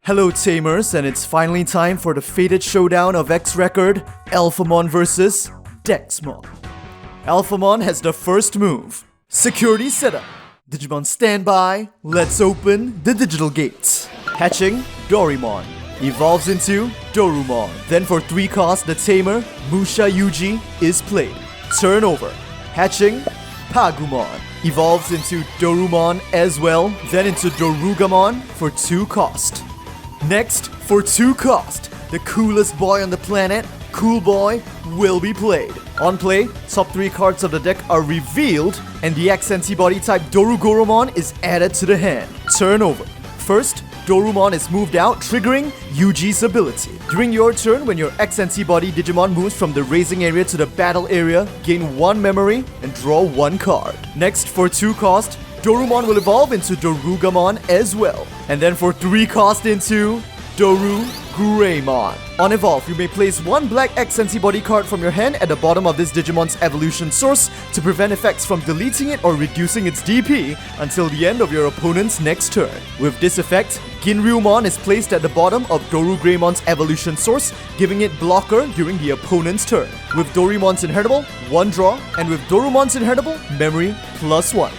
Hello Tamers, and it's finally time for the fated showdown of X Record, Alphamon vs Dexmon. Alphamon has the first move. Security setup. Digimon standby. Let's open the digital gates. Hatching, Dorumon. Evolves into Dorumon. Then for 3 cost, the tamer, Musha Yuji, is played. Turn over. Hatching, Pagumon. Evolves into Dorumon as well. Then into Dorugamon for 2 cost. Next, for 2 cost, the coolest boy on the planet, Cool Boy, will be played. On play, top 3 cards of the deck are revealed, and the X-Antibody type Dorumon is added to the hand. Turn over. First, Dorumon is moved out, triggering Yuji's ability. During your turn, when your X-Antibody Digimon moves from the raising area to the battle area, gain 1 memory and draw 1 card. Next, for 2 cost, Dorumon will evolve into Dorugamon as well. And then for 3 cost into Dorugamon. On evolve, you may place 1 Black X-Antibody card from your hand at the bottom of this Digimon's evolution source to prevent effects from deleting it or reducing its DP until the end of your opponent's next turn. With this effect, Ginryumon is placed at the bottom of Dorugamon's evolution source, giving it blocker during the opponent's turn. With Dorumon's inheritable, 1 draw, and with Dorumon's inheritable, memory +1.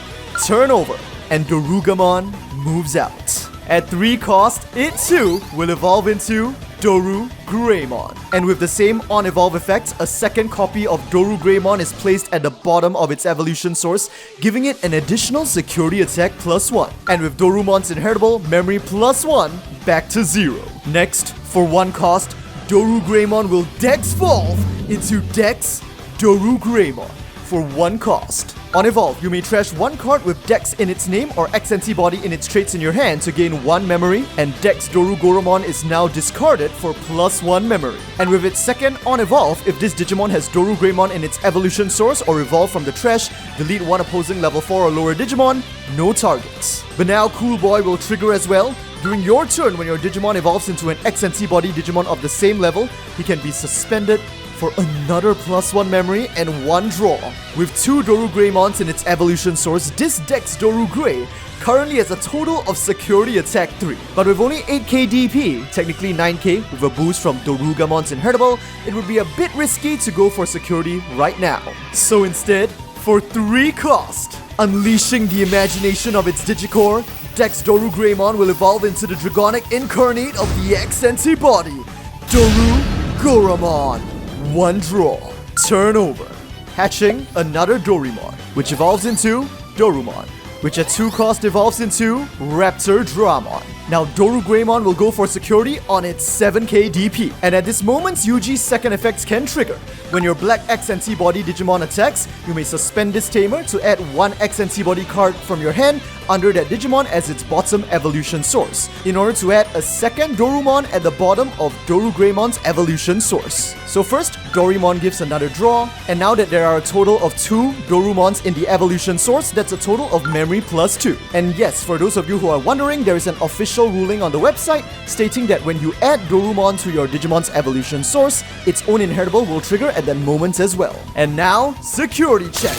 Turn over, and Dorugamon moves out. At 3 cost, it too will evolve into Dorugramon. And with the same on-evolve effect, a second copy of Dorugramon is placed at the bottom of its evolution source, giving it an additional security attack +1. And with Dorumon's inheritable, memory +1, back to 0. Next, for 1 cost, Dorugramon will Dex-volve into Dex Dorugramon for 1 cost. On evolve, you may trash 1 card with Dex in its name or X-Antibody in its traits in your hand to gain 1 memory, and Dex Dorugoromon is now discarded for +1 memory. And with its second on evolve, if this Digimon has Dorugramon in its evolution source or evolve from the trash, delete 1 opposing level 4 or lower Digimon, no targets. But now Cool Boy will trigger as well. During your turn, when your Digimon evolves into an X-Antibody Digimon of the same level, he can be suspended for another +1 memory and 1 draw. With 2 Dorugramons in its evolution source, this Dex Dorugray currently has a total of security attack 3. But with only 8k DP, technically 9k with a boost from Dorugamon's inheritable, it would be a bit risky to go for security right now. So instead, for 3 cost, unleashing the imagination of its Digicore, Dex Dorugramon will evolve into the Dragonic incarnate of the X-Antibody, Dorugoromon. 1 draw. Turn over. Hatching another Dorumon, which evolves into Dorumon, which at 2 cost evolves into Raptor Dramon. Now Dorugramon will go for security on its 7k DP, and at this moment, Yuji's second effects can trigger. When your Black X-Antibody Digimon attacks, you may suspend this tamer to add 1 X-Antibody card from your hand under that Digimon as its bottom evolution source, in order to add a second Dorumon at the bottom of Dorugramon's evolution source. So first, Dorumon gives another draw, and now that there are a total of 2 Dorumons in the evolution source, that's a total of memory +2. And yes, for those of you who are wondering, there is an official ruling on the website stating that when you add Dorumon to your Digimon's evolution source, its own inheritable will trigger at that moment as well. And now, security check.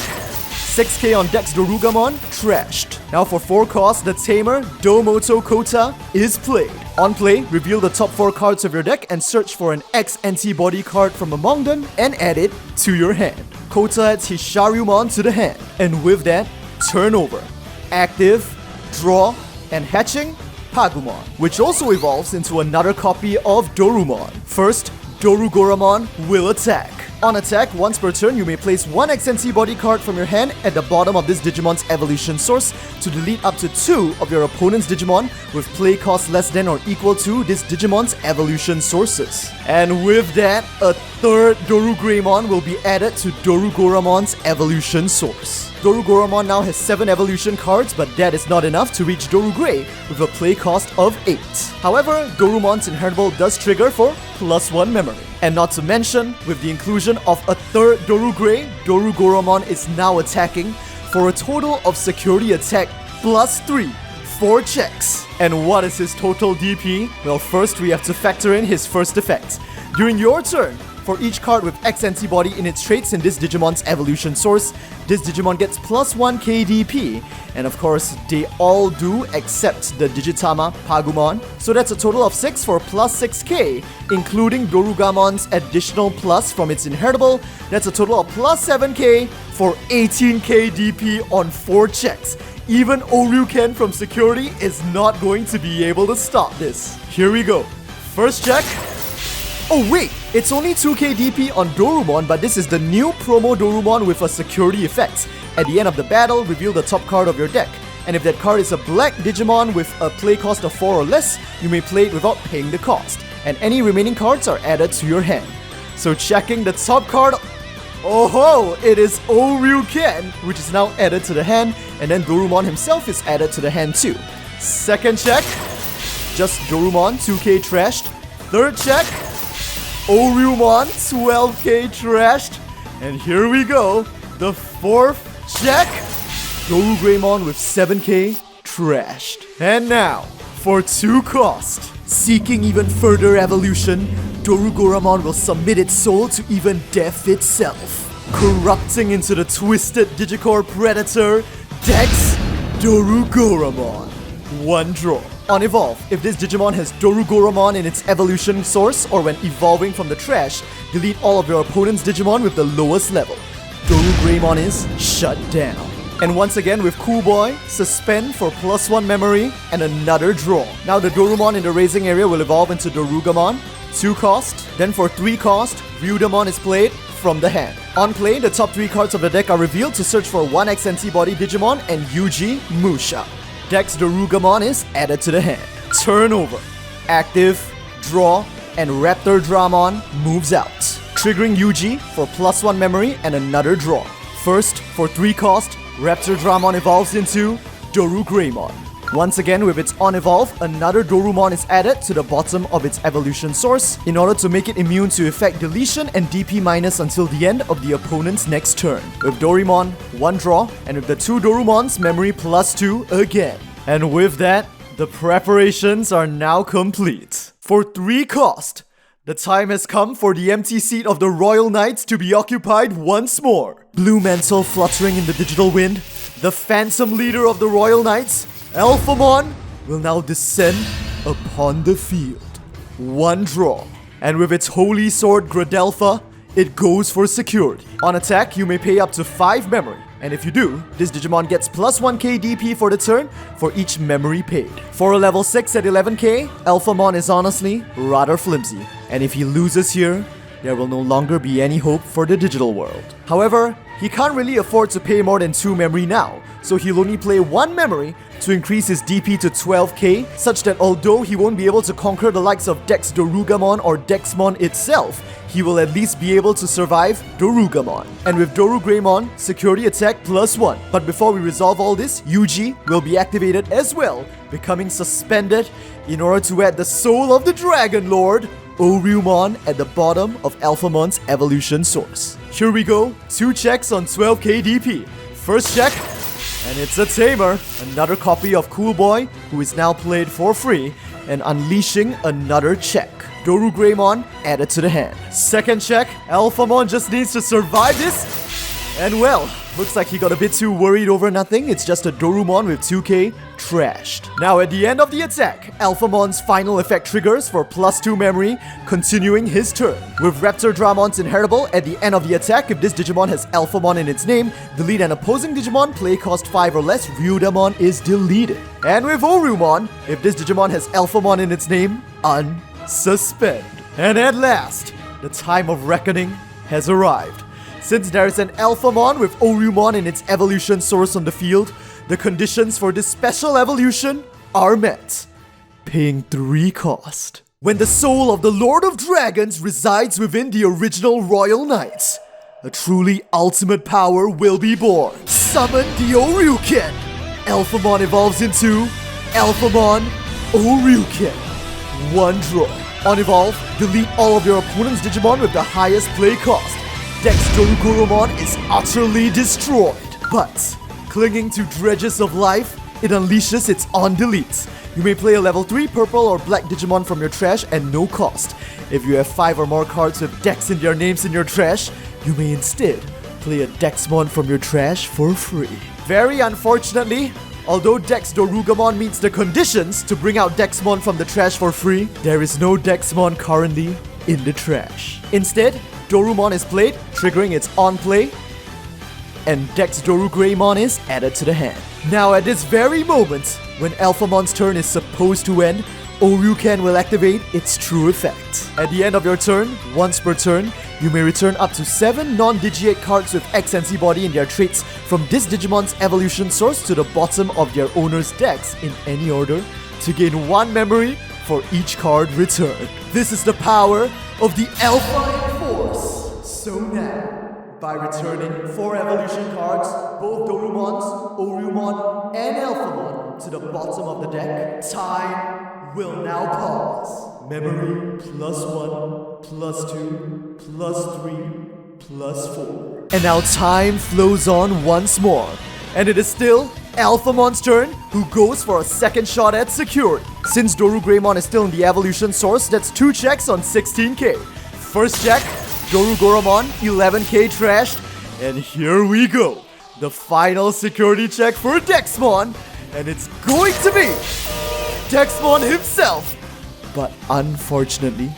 6k on Dex Dorugamon, trashed. Now for 4 cost, the tamer, Domoto Kota, is played. On play, reveal the top 4 cards of your deck and search for an X-Antibody card from among them and add it to your hand. Kota adds his Sharumon to the hand. And with that, turn over. Active, draw, and hatching, Pagumon, which also evolves into another copy of Dorumon. First, Dorugoromon will attack. On attack, once per turn, you may place 1 X-Antibody card from your hand at the bottom of this Digimon's evolution source to delete up to 2 of your opponent's Digimon with play cost less than or equal to this Digimon's evolution sources. And with that, a 3rd Dorugramon will be added to Dorugoromon's evolution source. Dorugoromon now has 7 evolution cards, but that is not enough to reach Dorugray with a play cost of 8. However, Dorumon's inheritable does trigger for +1 memory. And not to mention, with the inclusion of a 3rd Dorugray, Dorugoromon is now attacking for a total of security attack +3, 4 checks. And what is his total DP? Well, first we have to factor in his first effect. During your turn, For each card with X-Antibody in its traits in this Digimon's evolution source, this Digimon gets +1 KDP. And of course, they all do except the Digitama Pagumon. So that's a total of 6 for +6k, including Dorugamon's additional plus from its inheritable. That's a total of +7k for 18k DP on 4 checks. Even Ouryuken from security is not going to be able to stop this. Here we go. First check. Oh wait, it's only 2k DP on Dorumon, but this is the new promo Dorumon with a security effect. At the end of the battle, reveal the top card of your deck. And if that card is a black Digimon with a play cost of 4 or less, you may play it without paying the cost. And any remaining cards are added to your hand. So checking the top card. Oh ho! It is Ouryuken, which is now added to the hand, and then Dorumon himself is added to the hand too. Second check, just Dorumon, 2k trashed. Third check, Ouryumon, 12k trashed. And here we go, the fourth check, Dorugreymon with 7k trashed. And now, for 2 cost, seeking even further evolution, Dorugreymon will submit its soul to even death itself, corrupting into the twisted Digicore Predator, Dex Dorugreymon. 1 draw. On evolve, if this Digimon has Dorugreymon in its evolution source or when evolving from the trash, delete all of your opponent's Digimon with the lowest level. Dorugreymon is shut down. And once again with Cool Boy, suspend for +1 memory and another draw. Now the Dorumon in the raising area will evolve into Dorugamon, 2 cost. Then for 3 cost, Ryudamon is played from the hand. On play, the top 3 cards of the deck are revealed to search for 1 X-Antibody Digimon and Yuji Musha. Dex Dorugamon is added to the hand. Turn over. Active, draw, and Raptor Dramon moves out, triggering Yuji for +1 memory and another draw. First, for 3 cost, Raptor Dramon evolves into Dorugreymon. Once again, with its on-evolve, another Dorumon is added to the bottom of its evolution source in order to make it immune to effect deletion and DP minus until the end of the opponent's next turn. With Dorumon, 1 draw, and with the 2 Dorumons, memory +2 again. And with that, the preparations are now complete. For 3 cost, the time has come for the empty seat of the Royal Knights to be occupied once more. Blue mantle fluttering in the digital wind, the phantom leader of the Royal Knights, Alphamon, will now descend upon the field. 1 draw. And with its holy sword Gradelpha, it goes for security. On attack, you may pay up to 5 memory. And if you do, this Digimon gets +1 KDP for the turn for each memory paid. For a level 6 at 11k, Alphamon is honestly rather flimsy. And if he loses here, there will no longer be any hope for the digital world. However, he can't really afford to pay more than 2 memory now, so he'll only play 1 memory to increase his DP to 12k, such that although he won't be able to conquer the likes of Dex Dorugamon or Dexmon itself, he will at least be able to survive Dorugamon. And with Dorugreymon, security attack +1. But before we resolve all this, Yuji will be activated as well, becoming suspended in order to add the soul of the Dragon Lord, Ouryumon, at the bottom of Alphamon's evolution source. Here we go, 2 checks on 12k DP. First check, and it's a Tamer, another copy of Cool Boy, who is now played for free, and unleashing another check. Dorugreymon added to the hand. Second check, Alphamon just needs to survive this, and well, looks like he got a bit too worried over nothing. It's just a Dorumon with 2k trashed. Now at the end of the attack, Alphamon's final effect triggers for +2 memory, continuing his turn. With Raptor Dramon's inheritable, at the end of the attack, if this Digimon has Alphamon in its name, delete an opposing Digimon, play cost 5 or less, Ryudamon is deleted. And with Ouryumon, if this Digimon has Alphamon in its name, unsuspend. And at last, the time of reckoning has arrived. Since there is an Alphamon with Ouryumon in its evolution source on the field, the conditions for this special evolution are met. Paying 3 cost. When the soul of the Lord of Dragons resides within the original Royal Knights, a truly ultimate power will be born. Summon the Ouryuken! Alphamon evolves into Alphamon Ouryuken. 1 draw. On evolve, delete all of your opponent's Digimon with the highest play cost. Dex Dorugreymon is utterly destroyed. But, clinging to dredges of life, it unleashes its on delete. You may play a level 3 purple or black Digimon from your trash at no cost. If you have 5 or more cards with Dex in their names in your trash, you may instead play a Dexmon from your trash for free. Very unfortunately, although Dex Dorumon meets the conditions to bring out Dexmon from the trash for free, there is no Dexmon currently in the trash. Instead, Dorumon is played, triggering its on play, and Dex Dorugreymon is added to the hand. Now at this very moment, when Alphamon's turn is supposed to end, Ouryuken will activate its true effect. At the end of your turn, once per turn, you may return up to 7 non-Digi-8 cards with X-Antibody in their traits from this Digimon's evolution source to the bottom of their owner's decks in any order to gain 1 memory for each card returned. This is the power of the Alpha Force. So now, by returning 4 evolution cards, both Dorumons, Ouryumon, and Alphamon to the bottom of the deck, time will now pause. Memory +1, +2, +3, +4. And now time flows on once more. And it is still Alphamon's turn, who goes for a second shot at security. Since Dorugreymon is still in the evolution source, that's 2 checks on 16k. First check, Dorumon, 11k trashed, and here we go. The final security check for Dexmon, and it's going to be Dexmon himself. But unfortunately,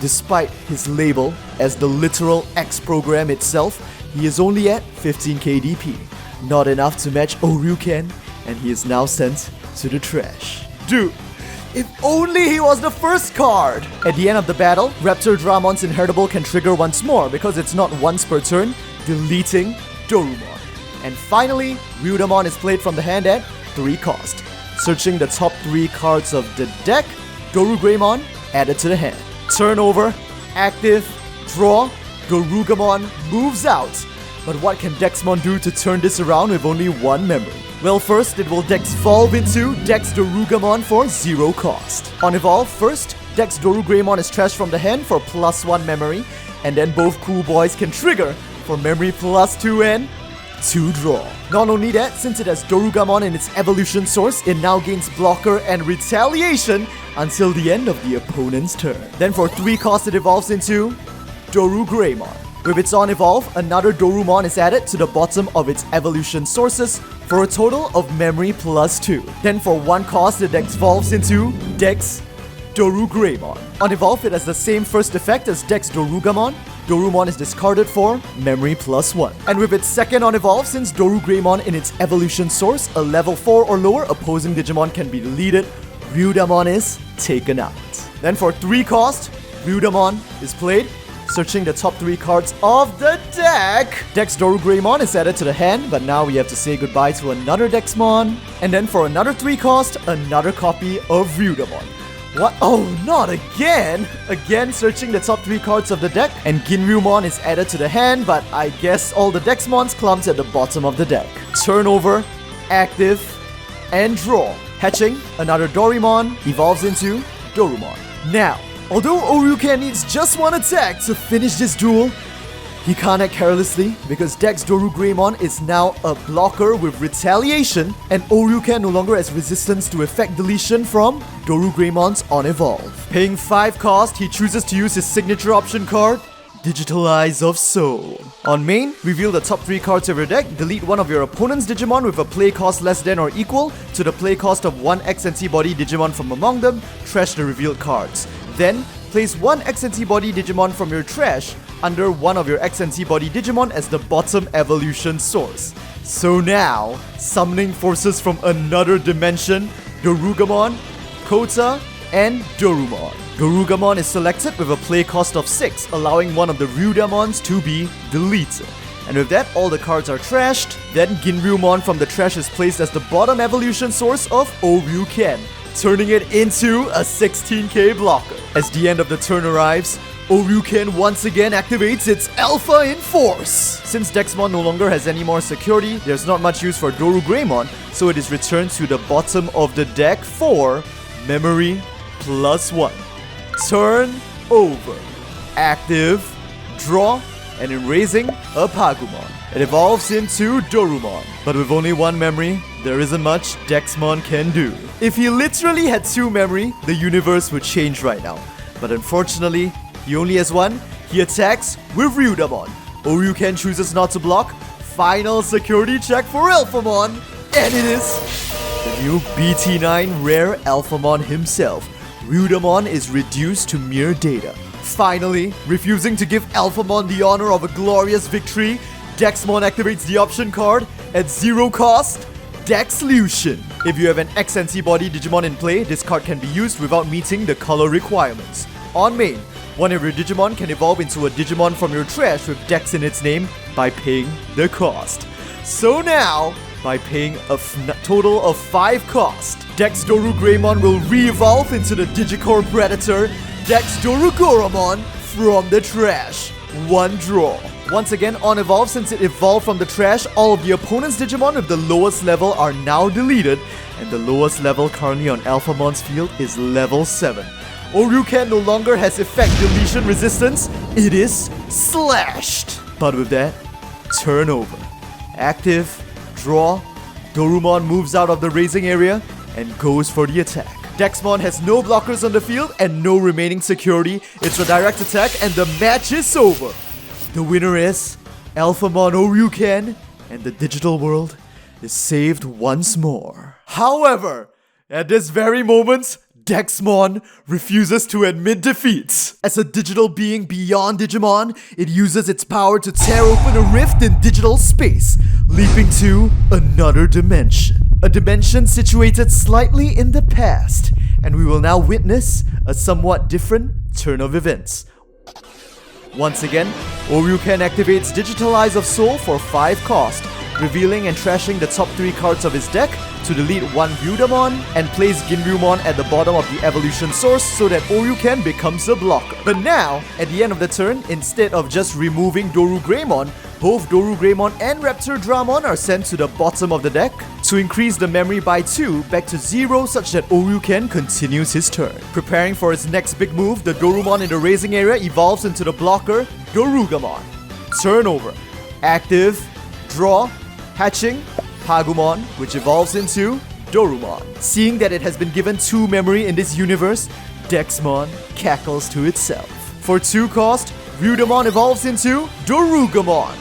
despite his label as the literal X program itself, he is only at 15k DP. Not enough to match Ouryuken, and he is now sent to the trash. Dude, if only he was the first card! At the end of the battle, Raptor Dramon's Inheritable can trigger once more because it's not once per turn, deleting Dorumon. And finally, Ouryumon is played from the hand at 3 cost. Searching the top 3 cards of the deck, Dorugreymon added to the hand. Turn over, active, draw, Dorumon moves out. But what can Dexmon do to turn this around with only 1 memory? Well, first it will Dex evolve into Dex Dorumon for 0 cost. On evolve, first, Dex Dorugreymon is trashed from the hand for +1 memory, and then both cool boys can trigger for memory +2 and 2 draw. Not only that, since it has Dorumon in its evolution source, it now gains blocker and retaliation until the end of the opponent's turn. Then for 3 cost, it evolves into Dorugreymon. With its on evolve, another Dorumon is added to the bottom of its evolution sources for a total of memory +2. Then for 1 cost, the Dex evolves into Dex Dorugreymon. On evolve, it has the same first effect as Dex Dorumon. Dorumon is discarded for memory +1. And with its second on evolve, since Dorugreymon in its evolution source, a level 4 or lower opposing Digimon can be deleted, Ouryumon is taken out. Then for 3 cost, Ouryumon is played. Searching the top 3 cards of the deck, Dex Dorugreymon is added to the hand, but now we have to say goodbye to another Dexmon. And then for another 3 cost, another copy of Ouryumon. What? Oh, not again! Again, searching the top 3 cards of the deck, and Ginryumon is added to the hand, but I guess all the Dexmons clumps at the bottom of the deck. Turn over, active, and draw. Hatching, another Dorumon evolves into Dorumon. Now, although Ouryuken needs just 1 attack to finish this duel, he can't act carelessly because Dex Dorugreymon is now a blocker with retaliation, and Ouryuken no longer has resistance to effect deletion from Dorugreymons on evolve. Paying 5 cost, he chooses to use his signature option card, Digitalize of Soul. On main, reveal the top 3 cards of your deck, delete one of your opponent's Digimon with a play cost less than or equal to the play cost of 1 X-Antibody Digimon from among them, trash the revealed cards. Then, place 1 X-Antibody Digimon from your trash under one of your X-Antibody Digimon as the bottom evolution source. So now, summoning forces from another dimension, Dorumon, Kota, and Dorumon. Dorumon is selected with a play cost of 6, allowing one of the Ouryumons to be deleted. And with that, all the cards are trashed. Then Ginryumon from the trash is placed as the bottom evolution source of Ouryuken, turning it into a 16k blocker. As the end of the turn arrives, Ouryuken once again activates its Alpha in Force. Since Dexmon no longer has any more security, there's not much use for Dorugreymon, so it is returned to the bottom of the deck for memory +1. Turn over. Active, draw, and in raising a Pagumon. It evolves into Dorumon, but with only 1 memory, there isn't much Dexmon can do. If he literally had 2 memory, the universe would change right now. But unfortunately, he only has 1. He attacks with Ryudamon. Ouryuken chooses not to block. Final security check for Alphamon, and it is the new BT9 rare Alphamon himself. Ryudamon is reduced to mere data. Finally, refusing to give Alphamon the honor of a glorious victory, Dexmon activates the option card at 0 cost, Dexlution. If you have an X-Antibody Digimon in play, this card can be used without meeting the color requirements. On main, one of your Digimon can evolve into a Digimon from your trash with Dex in its name by paying the cost. So now, by paying a total of 5 cost, Dex Dorugreymon will re-evolve into the Digicorp Predator, Dex Dorugoromon from the trash. 1 draw. Once again, on evolve, since it evolved from the trash, all of the opponent's Digimon with the lowest level are now deleted, and the lowest level currently on Alphamon's field is level 7. Ouryuken no longer has effect deletion resistance, it is slashed. But with that, turn over. Active, draw, Dorumon moves out of the raising area and goes for the attack. Dexmon has no blockers on the field and no remaining security. It's a direct attack and the match is over. The winner is Alphamon Ouryuken, and the digital world is saved once more. However, at this very moment, Dexmon refuses to admit defeat. As a digital being beyond Digimon, it uses its power to tear open a rift in digital space, leaping to another dimension. A dimension situated slightly in the past, and we will now witness a somewhat different turn of events. Once again, Ouryuken activates Digital Eyes of Soul for 5 cost, revealing and trashing the top 3 cards of his deck to delete 1 Ryudamon and place Ginryumon at the bottom of the evolution source so that Ouryuken becomes a blocker. But now, at the end of the turn, instead of just removing Dorugreymon, both Dorugreymon and Raptordramon are sent to the bottom of the deck to increase the memory by 2 back to 0 such that Ouryuken continues his turn. Preparing for his next big move, the Dorumon in the raising area evolves into the blocker Dorugamon. Turn over. Active, draw, hatching, Pagumon, which evolves into Dorumon. Seeing that it has been given 2 memory in this universe, Dexmon cackles to itself. For 2 cost, Ryudamon evolves into Dorugamon.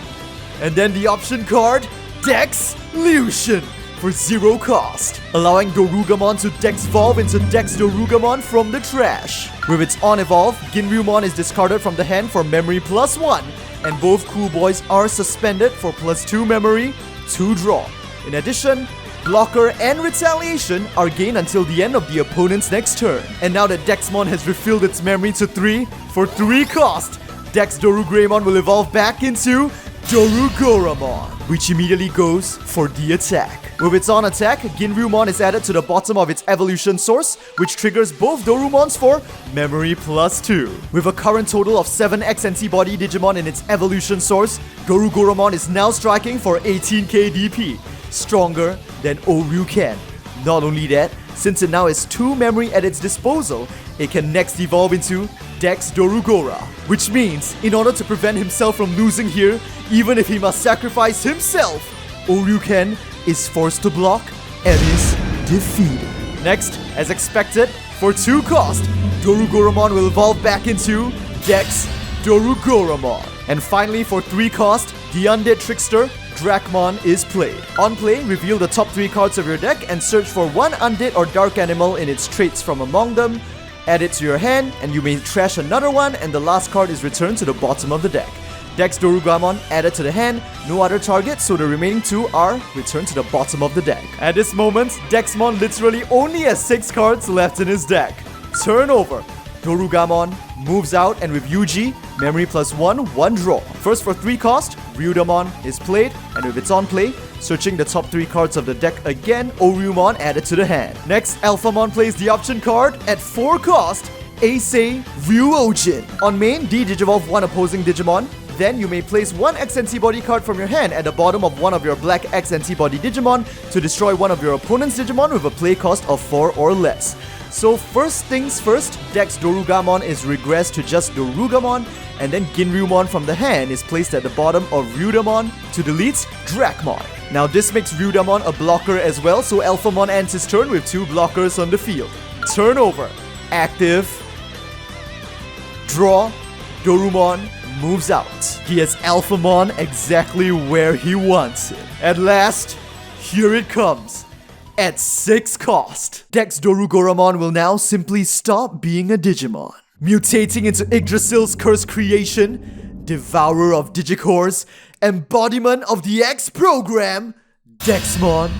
And then the option card, Dexlution, for 0 cost, allowing Dorugamon to Dex-evolve into Dex Dorugamon from the trash. With its on-evolve, Ginryumon is discarded from the hand for memory +1, and both Cool Boys are suspended for +2 memory, 2 draw. In addition, blocker and retaliation are gained until the end of the opponent's next turn. And now that Dexmon has refilled its memory to 3, for 3 cost, Dex Dorugreymon will evolve back into Dorugoromon, which immediately goes for the attack. With its on attack, Ginryumon is added to the bottom of its evolution source, which triggers both Dorumons for memory +2. With a current total of 7 X-Antibody Digimon in its evolution source, Dorugoromon is now striking for 18k DP, stronger than Ouryuken. Not only that, since it now has 2 memory at its disposal, it can next evolve into Dex Dorugora, which means, in order to prevent himself from losing here, even if he must sacrifice himself, Ouryuken is forced to block and is defeated. Next, as expected, for 2 cost, Dorugoromon will evolve back into Dex Dorugoromon. And finally, for 3 cost, the Undead Trickster, Drakmon, is played. On play, reveal the top 3 cards of your deck and search for 1 undead or dark animal in its traits from among them. Add it to your hand, and you may trash another one, and the last card is returned to the bottom of the deck. Dex Dorugamon added to the hand, no other target, so the remaining 2 are returned to the bottom of the deck. At this moment, Dexmon literally only has 6 cards left in his deck. Turn over. Dorugamon moves out, and with Yuji, memory +1, 1 draw. First for 3 cost, Ryudamon is played, and with its on play, searching the top 3 cards of the deck again, Ouryumon added to the hand. Next, Alphamon plays the option card at 4 cost, Eisei Ryuojin. On main, de-digivolve 1 opposing Digimon. Then you may place 1 X-Antibody card from your hand at the bottom of one of your Black X-Antibody Digimon to destroy one of your opponent's Digimon with a play cost of 4 or less. So first things first, Dex Dorugamon is regressed to just Dorugamon, and then Ginryumon from the hand is placed at the bottom of Ryudamon to delete Drakmon. Now this makes Ryudamon a blocker as well, so Alphamon ends his turn with 2 blockers on the field. Turnover. Active. Draw. Dorumon moves out. He has Alphamon exactly where he wants it. At last, here it comes. At 6 cost, Dex Dorugoramon will now simply stop being a Digimon. Mutating into Yggdrasil's cursed creation, devourer of Digicores, embodiment of the X program, Dexmon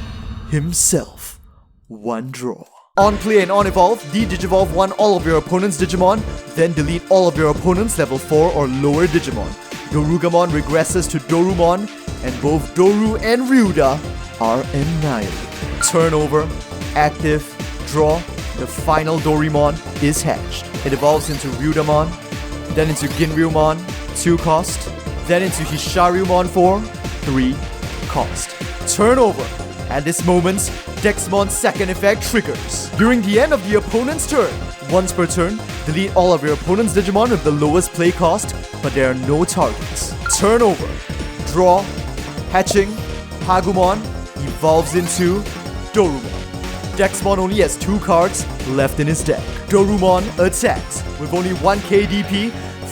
himself. 1 draw. On play and on evolve, de-digivolve 1 all of your opponent's Digimon, then delete all of your opponent's level 4 or lower Digimon. Dorugamon regresses to Dorumon, and both Doru and Ryuda are annihilated. Turnover, active, draw, the final Dorumon is hatched. It evolves into Ryudamon, then into Ginryumon, 2 cost, then into Hisharyumon for 3 cost. Turnover. At this moment, Dexmon's second effect triggers. During the end of the opponent's turn, once per turn, delete all of your opponent's Digimon with the lowest play cost, but there are no targets. Turnover. Draw. Hatching. Pagumon evolves into Dorumon. Dexmon only has 2 cards left in his deck. Dorumon attacks with only 1 KDP.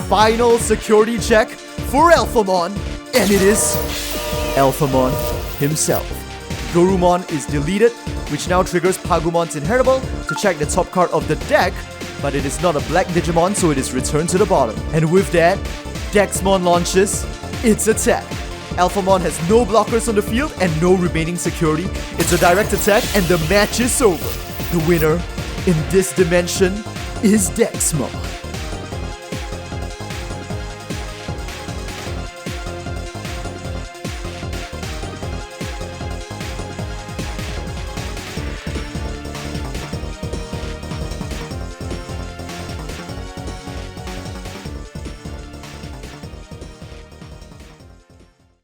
Final security check for Alphamon, and it is Alphamon himself. Dorumon is deleted, which now triggers Pagumon's Inheritable to check the top card of the deck, but it is not a black Digimon, so it is returned to the bottom. And with that, Dexmon launches its attack. Alphamon has no blockers on the field and no remaining security. It's a direct attack and the match is over. The winner in this dimension is Dexmon.